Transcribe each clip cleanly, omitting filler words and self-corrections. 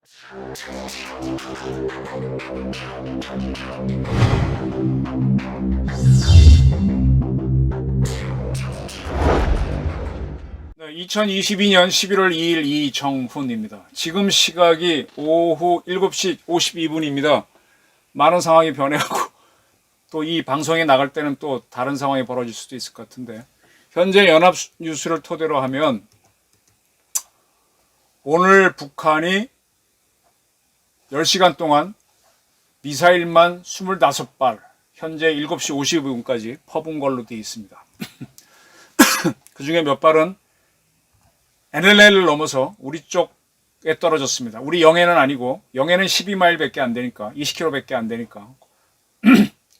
네, 2022년 11월 2일 이정훈입니다. 지금 시각이 오후 7시 52분입니다. 많은 상황이 변해가고 또 이 방송에 나갈 때는 또 다른 상황이 벌어질 수도 있을 것 같은데, 현재 연합뉴스를 토대로 하면 오늘 북한이 10시간 동안 미사일만 25발, 현재 7시 52분까지 퍼본 걸로 되어 있습니다. 그 중에 몇 발은 NLL을 넘어서 우리 쪽에 떨어졌습니다. 우리 영해는 아니고, 영해는 12마일밖에 안 되니까, 20km밖에 안 되니까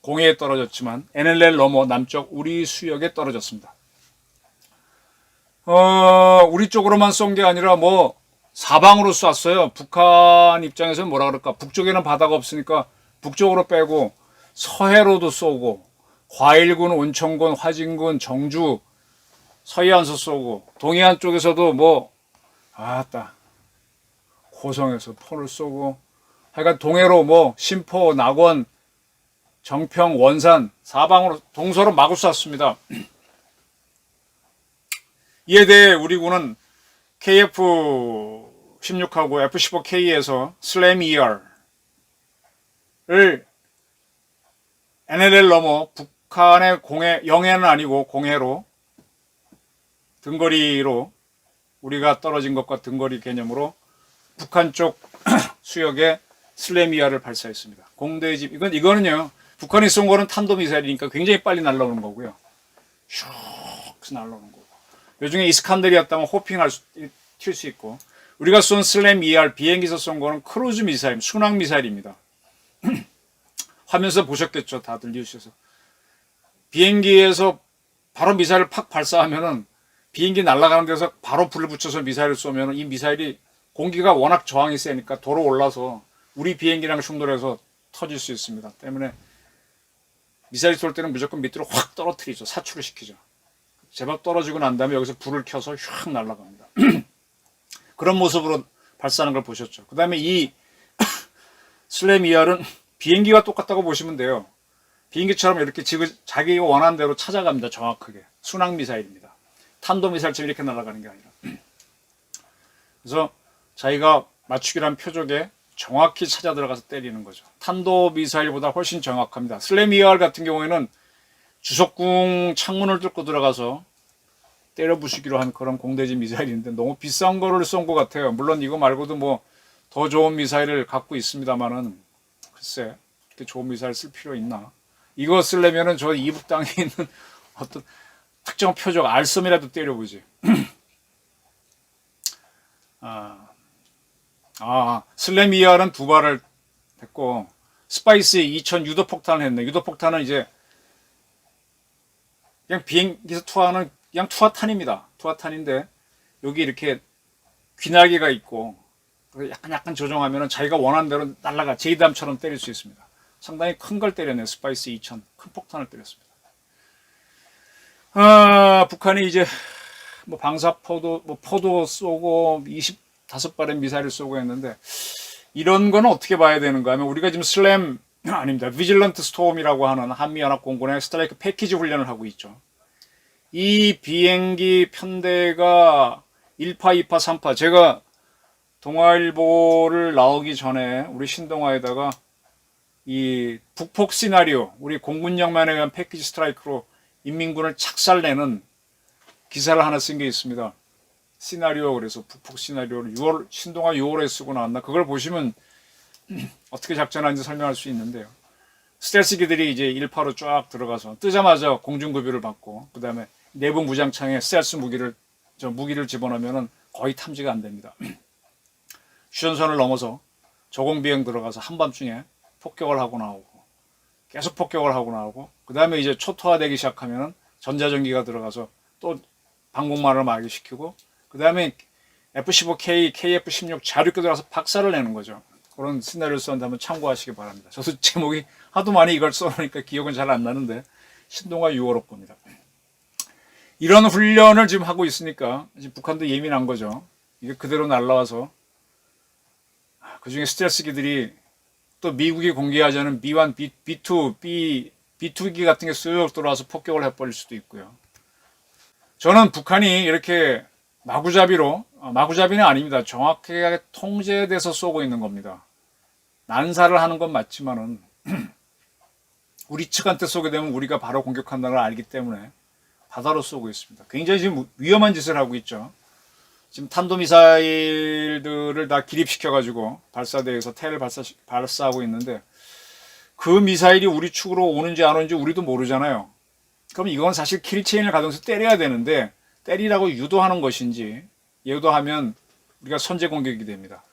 공해에 떨어졌지만 NLL 넘어 남쪽 우리 수역에 떨어졌습니다. 우리 쪽으로만 쏜 게 아니라 뭐 사방으로 쐈어요. 북한 입장에서는 뭐라 그럴까, 북쪽에는 바다가 없으니까 북쪽으로 빼고 서해로도 쏘고, 과일군, 온천군, 화진군, 정주, 서해안서 쏘고, 동해안 쪽에서도 뭐 아따 고성에서 포를 쏘고, 하여간 동해로 뭐 신포, 낙원, 정평, 원산 사방으로 동서로 마구 쐈습니다. 이에 대해 우리 군은 KF-16하고 F-15K에서 슬램 ER을 NLL 넘어 북한의 공해, 영해는 아니고 공해로, 등거리로, 우리가 떨어진 것과 등거리 개념으로 북한 쪽 수역에 슬램 ER을 발사했습니다. 공대집, 이거는요, 북한이 쏜 거는 탄도미사일이니까 굉장히 빨리 날라오는 거고요. 슉 날라오는 거고. 요중에 이스칸들이었다면 튈 수 있고, 우리가 쏜 슬램 ER, 비행기에서 쏜 거는 크루즈 미사일, 순항 미사일입니다. 화면에서 보셨겠죠, 다들 뉴스에서. 비행기에서 바로 미사일을 팍 발사하면은, 비행기 날아가는 데서 바로 불을 붙여서 미사일을 쏘면은, 이 미사일이 공기가 워낙 저항이 세니까 도로 올라서 우리 비행기랑 충돌해서 터질 수 있습니다. 때문에 미사일 쏠 때는 무조건 밑으로 확 떨어뜨리죠. 사출을 시키죠. 제법 떨어지고 난 다음에 여기서 불을 켜서 휙 날아갑니다. 그런 모습으로 발사하는 걸 보셨죠. 그 다음에 이 슬램 ER은 비행기와 똑같다고 보시면 돼요. 비행기처럼 이렇게 자기가 원하는 대로 찾아갑니다. 정확하게. 순항 미사일입니다. 탄도 미사일처럼 이렇게 날아가는 게 아니라. 그래서 자기가 맞추기란 표적에 정확히 찾아 들어가서 때리는 거죠. 탄도 미사일보다 훨씬 정확합니다. 슬램 ER 같은 경우에는 주석궁 창문을 뚫고 들어가서 때려 부수기로 한 그런 공대지 미사일인데, 너무 비싼 거를 쏜 것 같아요. 물론 이거 말고도 뭐 더 좋은 미사일을 갖고 있습니다만은, 글쎄 그렇게 좋은 미사일 쓸 필요 있나. 이거 쓰려면은 저 이북 땅에 있는 어떤 특정 표적 알섬이라도 때려보지. 슬램 ER은 2발을 했고, 스파이스 2000 유도폭탄을 했네. 유도폭탄은 이제 그냥 비행기에서 투하하는 그냥 투하탄입니다. 투하탄인데 여기 이렇게 귀날개가 있고, 약간 조정하면 자기가 원하는 대로 날아가 제이담처럼 때릴 수 있습니다. 상당히 큰 걸 때렸네요. 스파이스 2000 큰 폭탄을 때렸습니다. 북한이 이제 뭐 방사포도, 뭐 포도 쏘고 25발의 미사일을 쏘고 했는데, 이런 거는 어떻게 봐야 되는가 하면, 우리가 지금 슬램 아닙니다. 비질런트 스톰이라고 하는 한미연합공군의 스트라이크 패키지 훈련을 하고 있죠. 이 비행기 편대가 1파, 2파, 3파, 제가 동아일보를 나오기 전에 우리 신동아에다가 이 북폭 시나리오, 우리 공군영만에 의한 패키지 스트라이크로 인민군을 착살내는 기사를 하나 쓴 게 있습니다. 시나리오, 그래서 북폭 시나리오를 신동아 6월에 쓰고 나왔나, 그걸 보시면 어떻게 작전하는지 설명할 수 있는데요. 스텔스기들이 이제 1파로 쫙 들어가서 뜨자마자 공중급유를 받고, 그 다음에 내부 무장창에 스텔스 무기를 집어넣으면 거의 탐지가 안 됩니다. 휴전선을 넘어서 저공비행 들어가서 한밤중에 폭격을 하고 나오고, 계속 폭격을 하고 나오고, 그 다음에 이제 초토화되기 시작하면 전자전기가 들어가서 또 방공만을 마개시키고, 그 다음에 F-15K, KF-16 자륙게 들어가서 박살을 내는 거죠. 그런 시나리오를 썼는데 한번 참고하시기 바랍니다. 저도 제목이 하도 많이 이걸 써놓으니까 기억은 잘 안 나는데, 신동아 6월호 겁니다. 이런 훈련을 지금 하고 있으니까 지금 북한도 예민한 거죠. 이게 그대로 날라와서 그중에 스텔스기들이 또 미국이 공개하지 않은 B1, B2, B2기 같은 게 쑥 들어와서 폭격을 해버릴 수도 있고요. 저는 북한이 이렇게 마구잡이는 아닙니다. 정확하게 통제돼서 쏘고 있는 겁니다. 난사를 하는 건 맞지만은 우리 측한테 쏘게 되면 우리가 바로 공격한다는 걸 알기 때문에 바다로 쏘고 있습니다. 굉장히 지금 위험한 짓을 하고 있죠. 지금 탄도미사일들을 다 기립시켜가지고 발사대에서 태를 발사하고 있는데 그 미사일이 우리 측으로 오는지 안 오는지 우리도 모르잖아요. 그럼 이건 사실 킬체인을 가동해서 때려야 되는데 때리라고 유도하는 것인지 유도하면 우리가 선제 공격이 됩니다.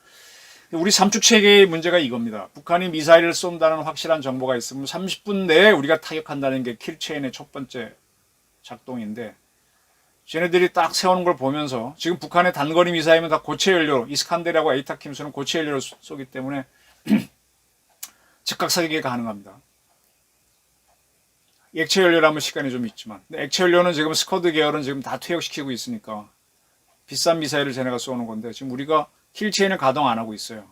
우리 삼축체계의 문제가 이겁니다. 북한이 미사일을 쏜다는 확실한 정보가 있으면 30분 내에 우리가 타격한다는 게 킬체인의 첫 번째 작동인데 쟤네들이 딱 세우는 걸 보면서 지금 북한의 단거리 미사일은 다 고체 연료, 이스칸데르하고 에이타킴스는 고체 연료를 쏘기 때문에 즉각 사격이 가능합니다. 액체 연료라면 시간이 좀 있지만 근데 액체 연료는 지금 스커드 계열은 지금 다 퇴역시키고 있으니까 비싼 미사일을 쟤네가 쏘는 건데 지금 우리가 킬체인을 가동 안 하고 있어요.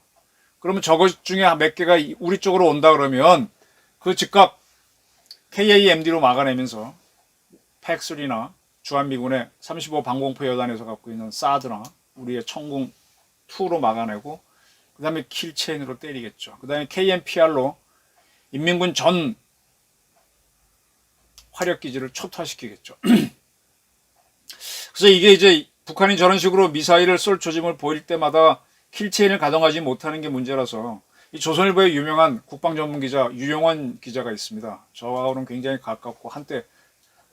그러면 저것 중에 몇 개가 우리 쪽으로 온다 그러면 그 즉각 KAMD로 막아내면서 팩3나 주한미군의 35 방공포 여단에서 갖고 있는 사드나 우리의 청궁2로 막아내고 그 다음에 킬체인으로 때리겠죠. 그 다음에 KNPR로 인민군 전 화력기지를 초토화시키겠죠. 그래서 이게 이제 북한이 저런 식으로 미사일을 쏠 조짐을 보일 때마다 킬체인을 가동하지 못하는 게 문제라서 이 조선일보의 유명한 국방전문기자 유용원 기자가 있습니다. 저하고는 굉장히 가깝고 한때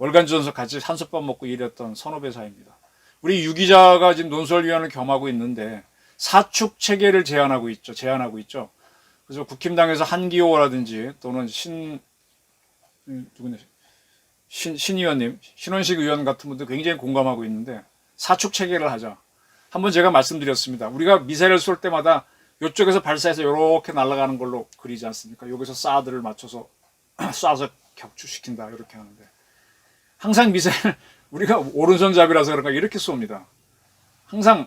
월간조선서 같이 한솥밥 먹고 일했던 선후배 사이입니다. 우리 유 기자가 지금 논설위원을 겸하고 있는데 사축 체계를 제안하고 있죠. 그래서 국힘당에서 한기호라든지 또는 신의원님, 신원식 의원 같은 분들 굉장히 공감하고 있는데 사축 체계를 하자. 한번 제가 말씀드렸습니다. 우리가 미사일을 쏠 때마다 이쪽에서 발사해서 이렇게 날아가는 걸로 그리지 않습니까? 여기서 사드를 맞춰서 쏴서 격추시킨다 이렇게 하는데 항상 미사일 우리가 오른손잡이라서 그런가 이렇게 쏩니다. 항상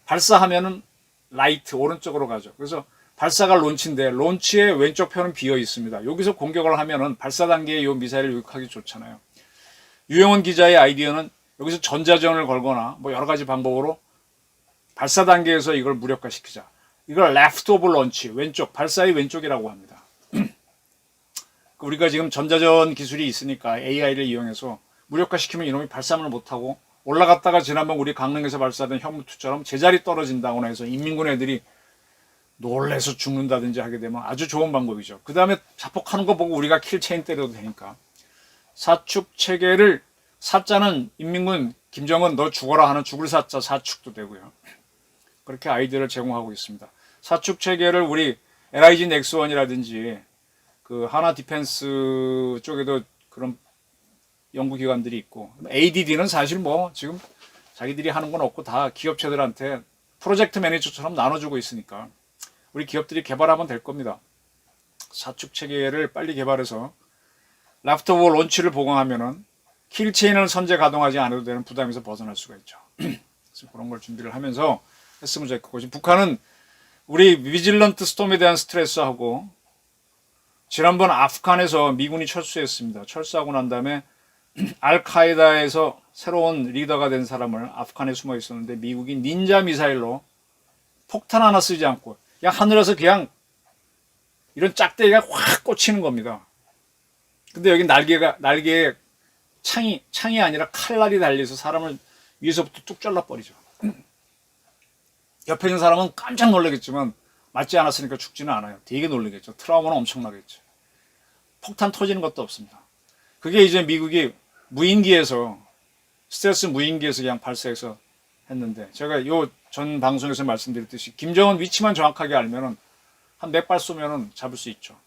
발사하면은 라이트 오른쪽으로 가죠. 그래서 발사가 론치인데 론치의 왼쪽 편은 비어 있습니다. 여기서 공격을 하면은 발사 단계에 이 미사일을 유격하기 좋잖아요. 유영원 기자의 아이디어는 여기서 전자전을 걸거나 뭐 여러 가지 방법으로 발사 단계에서 이걸 무력화시키자. 이걸 left of launch, 왼쪽, 발사의 왼쪽이라고 합니다. 우리가 지금 전자전 기술이 있으니까 AI를 이용해서 무력화시키면 이놈이 발사를 못하고 올라갔다가 지난번 우리 강릉에서 발사된 현무투처럼 제자리 떨어진다거나 해서 인민군 애들이 놀래서 죽는다든지 하게 되면 아주 좋은 방법이죠. 그 다음에 자폭하는 거 보고 우리가 킬체인 때려도 되니까. 사축 체계를 사자는 인민군 김정은 너 죽어라 하는 죽을 사자 사축도 되고요. 그렇게 아이디어를 제공하고 있습니다. 사축 체계를 우리 LIG 넥스원이라든지 그 하나 디펜스 쪽에도 그런 연구기관들이 있고 ADD는 사실 뭐 지금 자기들이 하는 건 없고 다 기업체들한테 프로젝트 매니저처럼 나눠주고 있으니까 우리 기업들이 개발하면 될 겁니다. 사축 체계를 빨리 개발해서 래프터워 론치를 보강하면은 킬체인을 선제 가동하지 않아도 되는 부담에서 벗어날 수가 있죠. 그래서 그런 걸 준비를 하면서 했으면 좋겠고 지금 북한은 우리 비질런트 스톰에 대한 스트레스하고 지난번 아프간에서 미군이 철수했습니다. 철수하고 난 다음에 알카에다에서 새로운 리더가 된 사람을 아프간에 숨어 있었는데 미국이 닌자 미사일로 폭탄 하나 쓰지 않고 그냥 하늘에서 그냥 이런 짝대기가 확 꽂히는 겁니다. 근데 여기 날개에 창이 아니라 칼날이 달려서 사람을 위에서부터 뚝 잘라버리죠. 옆에 있는 사람은 깜짝 놀라겠지만 맞지 않았으니까 죽지는 않아요. 되게 놀라겠죠. 트라우마는 엄청나겠죠. 폭탄 터지는 것도 없습니다. 그게 이제 미국이 무인기에서 스텔스 무인기에서 그냥 발사해서 했는데 제가 요 전 방송에서 말씀드렸듯이 김정은 위치만 정확하게 알면은 한 몇 발 쏘면은 잡을 수 있죠.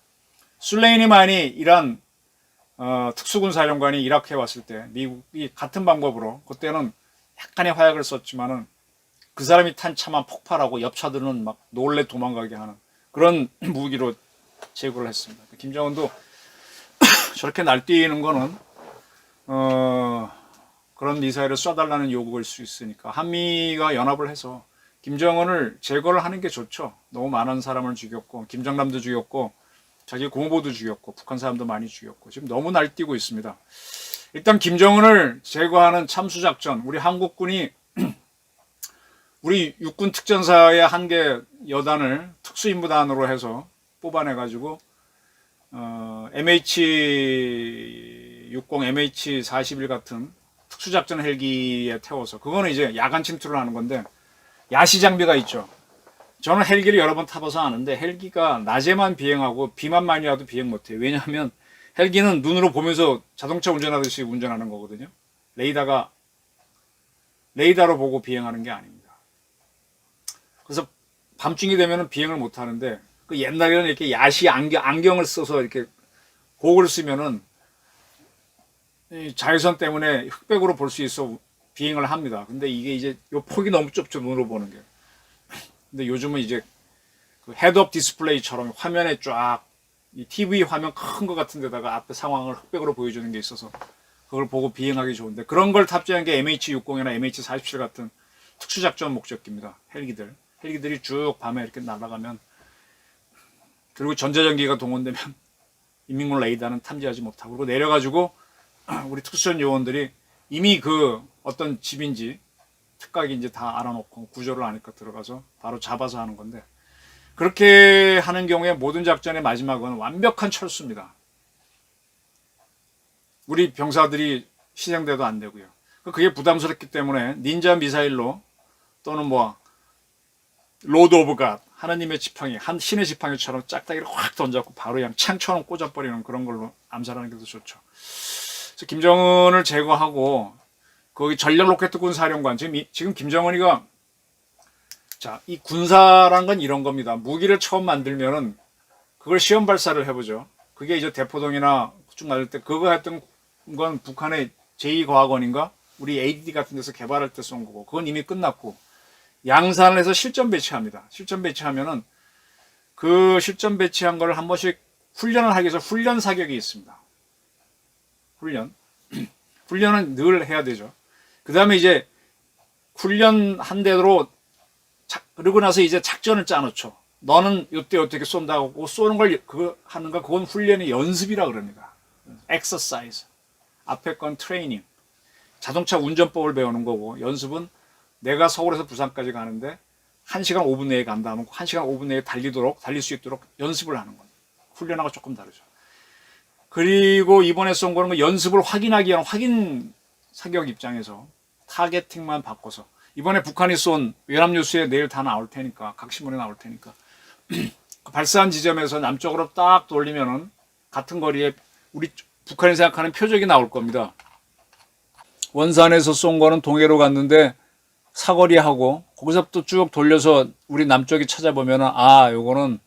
술레이니만이 이란 특수군 사령관이 이라크에 왔을 때 미국이 같은 방법으로 그때는 약간의 화약을 썼지만은 그 사람이 탄 차만 폭발하고 옆차들은 막 놀래 도망가게 하는 그런 무기로 제거를 했습니다. 김정은도 저렇게 날뛰는 거는 그런 미사일을 쏴달라는 요구일 수 있으니까 한미가 연합을 해서 김정은을 제거를 하는 게 좋죠. 너무 많은 사람을 죽였고 김정남도 죽였고 자기 고모부도 죽였고 북한 사람도 많이 죽였고 지금 너무 날뛰고 있습니다. 일단 김정은을 제거하는 참수작전, 우리 한국군이 우리 육군 특전사의 한 개 여단을 특수임무단으로 해서 뽑아내가지고 MH-60, MH-41 같은 특수작전 헬기에 태워서, 그거는 이제 야간 침투를 하는 건데 야시 장비가 있죠. 저는 헬기를 여러 번 타봐서 아는데 헬기가 낮에만 비행하고 비만 많이 와도 비행 못해요. 왜냐하면 헬기는 눈으로 보면서 자동차 운전하듯이 운전하는 거거든요. 레이더로 보고 비행하는 게 아닙니다. 그래서 밤중이 되면 비행을 못 하는데, 그 옛날에는 이렇게 야시 안경을 써서 이렇게 고글을 쓰면은 자외선 때문에 흑백으로 볼 수 있어 비행을 합니다. 근데 이게 이제 요 폭이 너무 좁죠, 눈으로 보는 게. 근데 요즘은 이제 그 헤드업 디스플레이처럼 화면에 쫙 이 TV 화면 큰 거 같은 데다가 앞에 상황을 흑백으로 보여주는 게 있어서 그걸 보고 비행하기 좋은데, 그런 걸 탑재한 게 MH-60이나 MH-47 같은 특수작전 목적기입니다. 헬기들이 쭉 밤에 이렇게 날아가면, 그리고 전자전기가 동원되면 인민군 레이더는 탐지하지 못하고, 그리고 내려가지고 우리 특수전 요원들이 이미 그 어떤 집인지 특각인지 다 알아놓고 구조를 아니까 들어가서 바로 잡아서 하는 건데, 그렇게 하는 경우에 모든 작전의 마지막은 완벽한 철수입니다. 우리 병사들이 희생돼도 안 되고요. 그게 부담스럽기 때문에 닌자 미사일로 또는 뭐 로드 오브 갓, 하나님의 지팡이, 한 신의 지팡이처럼 짝다기를 확 던져갖고 바로 그냥 창처럼 꽂아버리는 그런 걸로 암살하는 게 더 좋죠. 그래서 김정은을 제거하고 거기 전략 로켓군 사령관, 지금 김정은이가, 자, 이 군사란 건 이런 겁니다. 무기를 처음 만들면은 그걸 시험 발사를 해보죠. 그게 이제 대포동이나 쭉 맞을 때 그거 했던 건 북한의 제2과학원인가 우리 ADD 같은 데서 개발할 때 쏜 거고, 그건 이미 끝났고 양산을 해서 실전 배치합니다. 실전 배치하면은 그 실전 배치한 걸 한 번씩 훈련을 하기 위해서 훈련 사격이 있습니다. 훈련은 늘 해야 되죠. 그 다음에 이제 훈련한 대로 그러고 나서 이제 작전을 짜놓죠. 너는 이때 어떻게 쏜다고 쏘는 걸 그거 하는가, 그건 훈련의 연습이라 그럽니다. exercise. 앞에 건 트레이닝. 자동차 운전법을 배우는 거고, 연습은 내가 서울에서 부산까지 가는데 1시간 5분 내에 간다 하면 1시간 5분 내에 달릴 수 있도록 연습을 하는 겁니다. 훈련하고 조금 다르죠. 그리고 이번에 쏜 거는 연습을 확인하기 위한 확인 사격 입장에서 타겟팅만 바꿔서, 이번에 북한이 쏜 연합뉴스에 내일 다 나올 테니까, 각 신문에 나올 테니까 발사한 지점에서 남쪽으로 딱 돌리면은 같은 거리에 우리 북한이 생각하는 표적이 나올 겁니다. 원산에서 쏜 거는 동해로 갔는데 사거리하고 거기서부터 쭉 돌려서 우리 남쪽이 찾아보면은, 요거는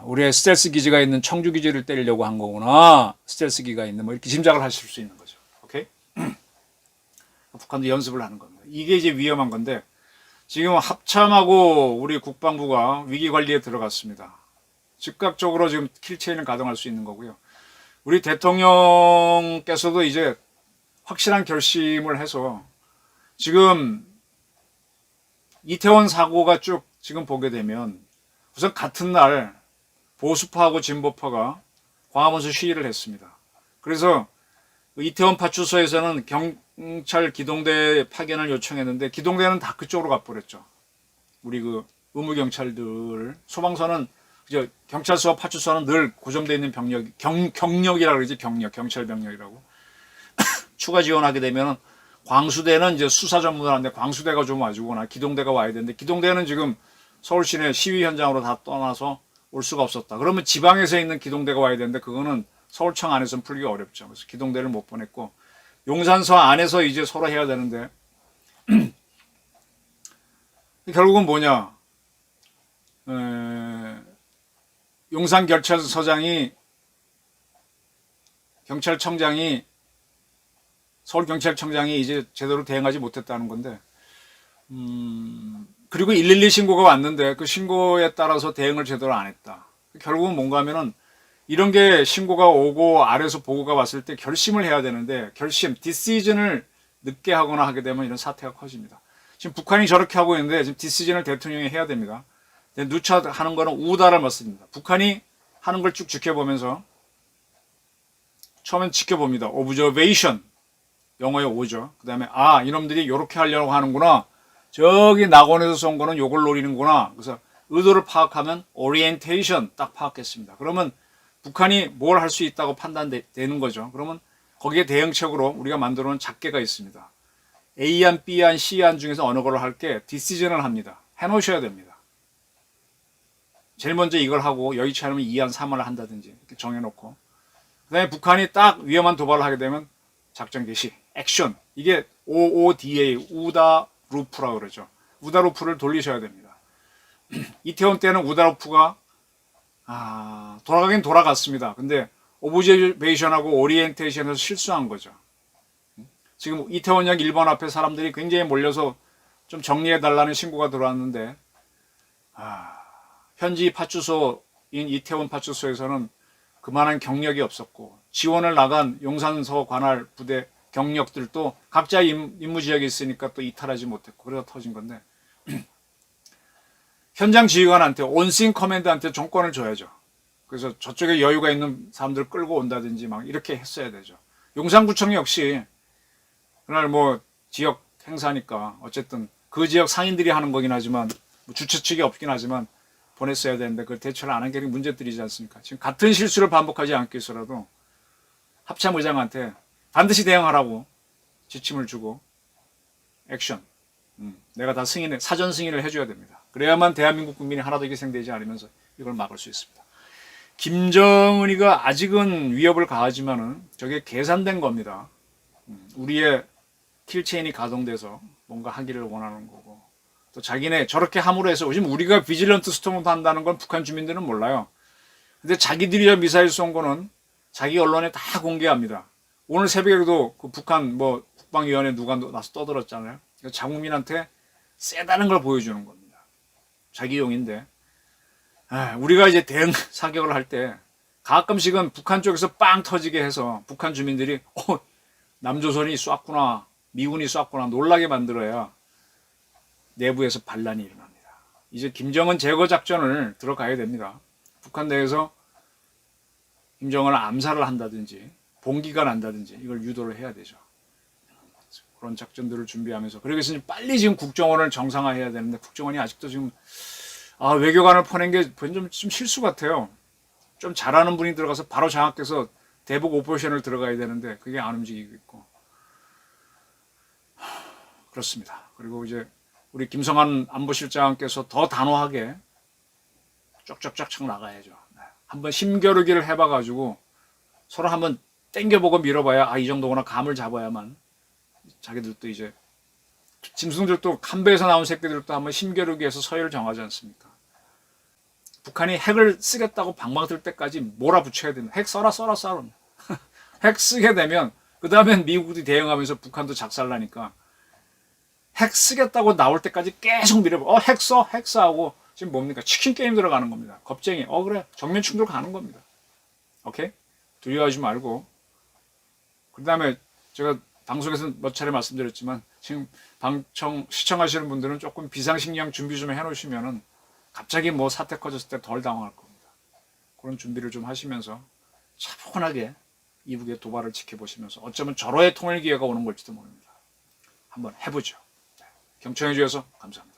우리의 스텔스 기지가 있는 청주 기지를 때리려고 한 거구나. 스텔스 기지가 있는, 뭐 이렇게 짐작을 하실 수 있는 거죠. 오케이? 북한도 연습을 하는 겁니다. 이게 이제 위험한 건데, 지금 합참하고 우리 국방부가 위기 관리에 들어갔습니다. 즉각적으로 지금 킬체인을 가동할 수 있는 거고요. 우리 대통령께서도 이제 확실한 결심을 해서, 지금 이태원 사고가 쭉 지금 보게 되면 우선 같은 날 보수파하고 진보파가 광화문에서 시위를 했습니다. 그래서 이태원 파출소에서는 경찰 기동대 파견을 요청했는데 기동대는 다 그쪽으로 가버렸죠. 우리 그 의무경찰들, 소방서는 이제 경찰서와 파출소는 늘 고정되어 있는 병력, 경력이라고 그러지, 경찰 병력이라고. 추가 지원하게 되면 광수대는 이제 수사 전문을 하는데 광수대가 좀 와주거나 기동대가 와야 되는데, 기동대는 지금 서울 시내 시위 현장으로 다 떠나서 올 수가 없었다. 그러면 지방에서 있는 기동대가 와야 되는데 그거는 서울청 안에서는 풀기가 어렵죠. 그래서 기동대를 못 보냈고, 용산서 안에서 이제 서로 해야 되는데 결국은 뭐냐, 용산 경찰청장이 서울경찰청장이 이제 제대로 대응하지 못했다는 건데, 그리고 112 신고가 왔는데 그 신고에 따라서 대응을 제대로 안 했다. 결국은 뭔가 하면은 이런 게 신고가 오고 아래에서 보고가 왔을 때 결심을 해야 되는데, decision을 늦게 하거나 하게 되면 이런 사태가 커집니다. 지금 북한이 저렇게 하고 있는데 지금 디시전을 대통령이 해야 됩니다. 누차 하는 거는 우다를 맞습니다. 북한이 하는 걸 쭉 지켜보면서 처음엔 지켜봅니다. observation 영어의 오죠. 그 다음에 이놈들이 이렇게 하려고 하는구나. 저기 낙원에서 쏜 거는 요걸 노리는구나. 그래서 의도를 파악하면 orientation 딱 파악했습니다. 그러면 북한이 뭘 할 수 있다고 판단되는 거죠. 그러면 거기에 대응책으로 우리가 만들어 놓은 작계가 있습니다. A안, B안, C안 중에서 어느 걸로 할게 디시전을 합니다. 해놓으셔야 됩니다. 제일 먼저 이걸 하고 여의치 않으면 2안, 3안을 한다든지 이렇게 정해놓고 그 다음에 북한이 딱 위험한 도발을 하게 되면 작전 개시, 액션. 이게 OODA, 우다 루프라 그러죠. 우다 루프를 돌리셔야 됩니다. 이태원 때는 우다 루프가 돌아가긴 돌아갔습니다. 근데 오브제베이션하고 오리엔테이션에서 실수한 거죠. 지금 이태원역 1번 앞에 사람들이 굉장히 몰려서 좀 정리해달라는 신고가 들어왔는데 현지 파출소인 이태원 파출소에서는 그만한 경력이 없었고 지원을 나간 용산서 관할 부대 경력들도 각자 임무 지역에 있으니까 또 이탈하지 못했고 그래서 터진 건데 현장 지휘관한테 온신 커맨드한테 정권을 줘야죠. 그래서 저쪽에 여유가 있는 사람들을 끌고 온다든지 막 이렇게 했어야 되죠. 용산구청 역시 그날 뭐 지역 행사니까 어쨌든 그 지역 상인들이 하는 거긴 하지만 뭐 주최 측이 없긴 하지만 보냈어야 되는데 그걸 대처를 안 한 게 문제들이지 않습니까? 지금 같은 실수를 반복하지 않기 위해서라도 합참의장한테 반드시 대응하라고 지침을 주고 액션 내가 다 사전 승인을 해줘야 됩니다. 그래야만 대한민국 국민이 하나도 희생되지 않으면서 이걸 막을 수 있습니다. 김정은이가 아직은 위협을 가하지만은 저게 계산된 겁니다. 우리의 킬체인이 가동돼서 뭔가 하기를 원하는 거고 또 자기네 저렇게 함으로 해서 지금 우리가 비질런트 스톰을 한다는 건 북한 주민들은 몰라요. 근데 자기들이 저 미사일 쏜 거는 자기 언론에 다 공개합니다. 오늘 새벽에도 그 북한 뭐 국방위원회 누가 나서 떠들었잖아요. 자국민한테 세다는 걸 보여주는 겁니다. 자기 용인데 우리가 이제 대응 사격을 할 때 가끔씩은 북한 쪽에서 빵 터지게 해서 북한 주민들이 남조선이 쐈구나 미군이 쐈구나 놀라게 만들어야 내부에서 반란이 일어납니다. 이제 김정은 제거 작전을 들어가야 됩니다. 북한 내에서 김정은을 암살을 한다든지 봉기가 난다든지 이걸 유도를 해야 되죠. 그런 작전들을 준비하면서 그래서 빨리 지금 국정원을 정상화해야 되는데 국정원이 아직도 지금 외교관을 보낸 게 좀 실수 같아요. 좀 잘하는 분이 들어가서 바로 장악해서 대북 오퍼레이션을 들어가야 되는데 그게 안 움직이고 있고 그렇습니다. 그리고 이제 우리 김성한 안보실장께서 더 단호하게 쫙쫙쫙 나가야죠. 한번 힘겨루기를 해봐가지고 서로 한번 땡겨보고 밀어봐야 이 정도구나 감을 잡아야만 자기들도 이제 짐승들도 간배에서 나온 새끼들도 한번 힘겨루기해서 서열을 정하지 않습니까? 북한이 핵을 쓰겠다고 방방 들 때까지 몰아붙여야 됩니다. 핵 써라. 핵 쓰게 되면 그 다음엔 미국이 대응하면서 북한도 작살나니까 핵 쓰겠다고 나올 때까지 계속 밀어봐. 핵 써 하고 지금 뭡니까? 치킨 게임 들어가는 겁니다. 겁쟁이. 그래. 정면 충돌 가는 겁니다. 오케이? 두려워하지 말고. 그 다음에 제가 방송에서 몇 차례 말씀드렸지만 지금 시청하시는 분들은 조금 비상식량 준비 좀 해놓으시면은 갑자기 뭐 사태 커졌을 때 덜 당황할 겁니다. 그런 준비를 좀 하시면서 차분하게 이북의 도발을 지켜보시면서 어쩌면 절호의 통일 기회가 오는 걸지도 모릅니다. 한번 해보죠. 경청해 주셔서 감사합니다.